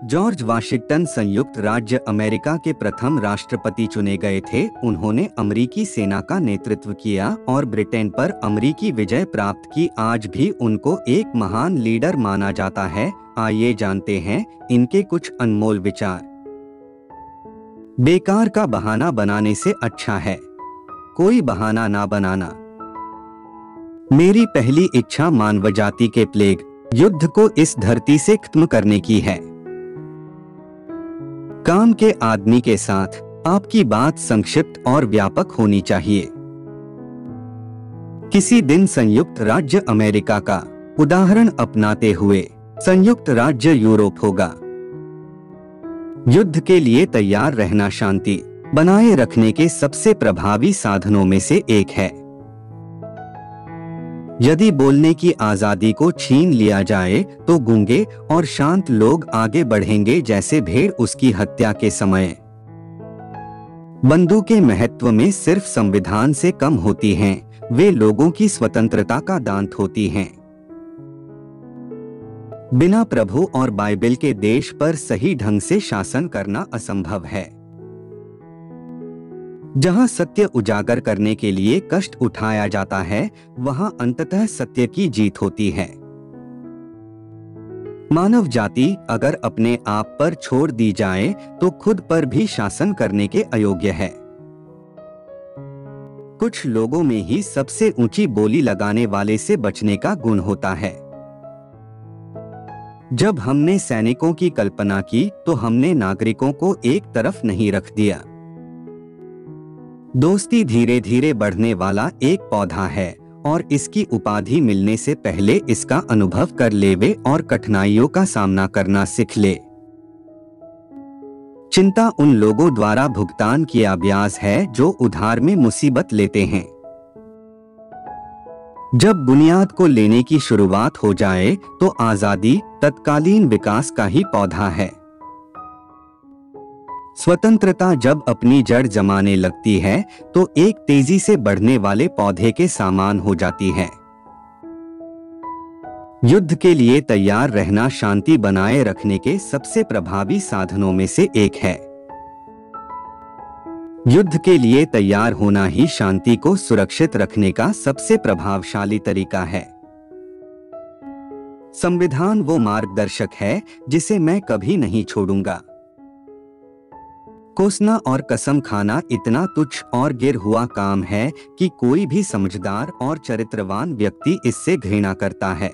George Washington संयुक्त राज्य America के प्रथम राष्ट्रपति चुने गए थे। उन्होंने अमेरिकी सेना का नेतृत्व किया और ब्रिटेन पर अमेरिकी विजय प्राप्त की। आज भी उनको एक महान लीडर माना जाता है। आइए जानते हैं इनके कुछ अनमोल विचार। बेकार का बहाना बनाने से अच्छा है कोई बहाना ना बनाना। मेरी पहली इच्छा मानव जाति के प्लेग युद्ध को इस धरती से खत्म करने की है। काम के आदमी के साथ आपकी बात संक्षिप्त और व्यापक होनी चाहिए। किसी दिन संयुक्त राज्य अमेरिका का उदाहरण अपनाते हुए संयुक्त राज्य यूरोप होगा। युद्ध के लिए तैयार रहना शांति बनाए रखने के सबसे प्रभावी साधनों में से एक है। यदि बोलने की आजादी को छीन लिया जाए तो गूंगे और शांत लोग आगे बढ़ेंगे जैसे भेड़ उसकी हत्या के समय। बंदूकें महत्व में सिर्फ संविधान से कम होती हैं, वे लोगों की स्वतंत्रता का दांत होती हैं। बिना प्रभु और बाइबल के देश पर सही ढंग से शासन करना असंभव है। जहां सत्य उजागर करने के लिए कष्ट उठाया जाता है, वहां अंततः सत्य की जीत होती है। मानव जाति अगर अपने आप पर छोड़ दी जाए तो खुद पर भी शासन करने के अयोग्य है। कुछ लोगों में ही सबसे ऊंची बोली लगाने वाले से बचने का गुण होता है। जब हमने सैनिकों की कल्पना की तो हमने नागरिकों को एक तरफ नहीं रख दिया। दोस्ती धीरे धीरे बढ़ने वाला एक पौधा है और इसकी उपाधि मिलने से पहले इसका अनुभव कर लेवे और कठिनाइयों का सामना करना सीख ले। चिंता उन लोगों द्वारा भुगतान किया ब्याज है जो उधार में मुसीबत लेते हैं। जब बुनियाद को लेने की शुरुआत हो जाए तो आजादी तत्कालीन विकास का ही पौधा है। स्वतंत्रता जब अपनी जड़ जमाने लगती है तो एक तेजी से बढ़ने वाले पौधे के समान हो जाती है। युद्ध के लिए तैयार रहना शांति बनाए रखने के सबसे प्रभावी साधनों में से एक है। युद्ध के लिए तैयार होना ही शांति को सुरक्षित रखने का सबसे प्रभावशाली तरीका है। संविधान वो मार्गदर्शक है जिसे मैं कभी नहीं छोड़ूंगा। कोसना और कसम खाना इतना तुच्छ और गिर हुआ काम है कि कोई भी समझदार और चरित्रवान व्यक्ति इससे घृणा करता है।